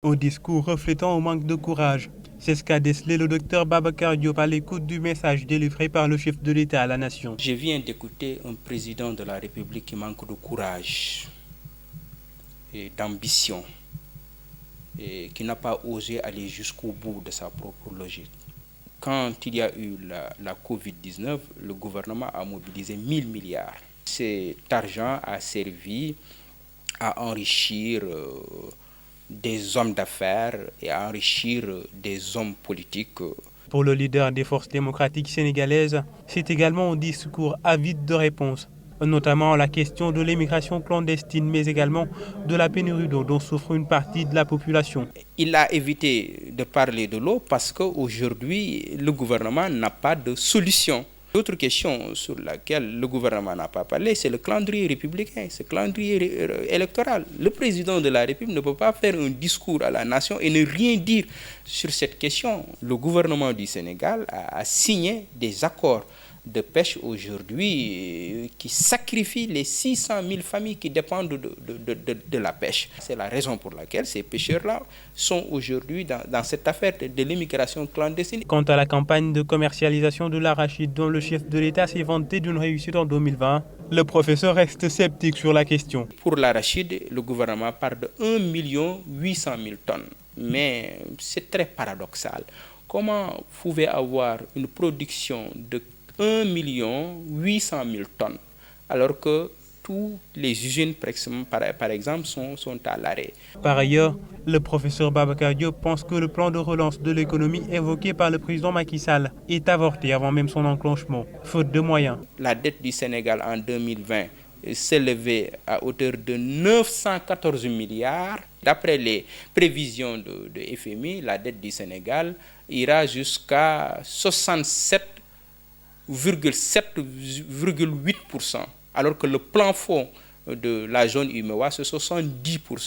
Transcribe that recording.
Au discours reflétant un manque de courage. C'est ce qu'a décelé le docteur Babacar Diop à l'écoute du message délivré par le chef de l'État à la nation. Je viens d'écouter un président de la République qui manque de courage et d'ambition et qui n'a pas osé aller jusqu'au bout de sa propre logique. Quand il y a eu la Covid-19, le gouvernement a mobilisé 1000 milliards. Cet argent a servi à enrichir des hommes d'affaires et à enrichir des hommes politiques. Pour le leader des forces démocratiques sénégalaises, c'est également un discours avide de réponses, notamment la question de l'immigration clandestine, mais également de la pénurie d'eau dont souffre une partie de la population. Il a évité de parler de l'eau parce qu'aujourd'hui, le gouvernement n'a pas de solution. L'autre question sur laquelle le gouvernement n'a pas parlé, c'est le calendrier républicain, ce calendrier électoral. Le président de la République ne peut pas faire un discours à la nation et ne rien dire sur cette question. Le gouvernement du Sénégal a signé des accords de pêche aujourd'hui qui sacrifient les 600 000 familles qui dépendent de la pêche. C'est la raison pour laquelle ces pêcheurs-là sont aujourd'hui dans cette affaire de l'immigration clandestine. Quant à la campagne de commercialisation de l'arachide dont le chef de l'État s'est vanté d'une réussite en 2020, le professeur reste sceptique sur la question. Pour l'arachide, le gouvernement parle de 1 800 000 tonnes. Mais c'est très paradoxal. Comment vous pouvez avoir une production de 1 800 000 tonnes, alors que toutes les usines, par exemple, sont à l'arrêt. Par ailleurs, le professeur Babacar Diop pense que le plan de relance de l'économie évoqué par le président Macky Sall est avorté avant même son enclenchement, faute de moyens. La dette du Sénégal en 2020 s'élevait à hauteur de 914 milliards. D'après les prévisions de FMI, la dette du Sénégal ira jusqu'à 67,8%, alors que le plan fonds de la zone UEMOA, c'est 70%.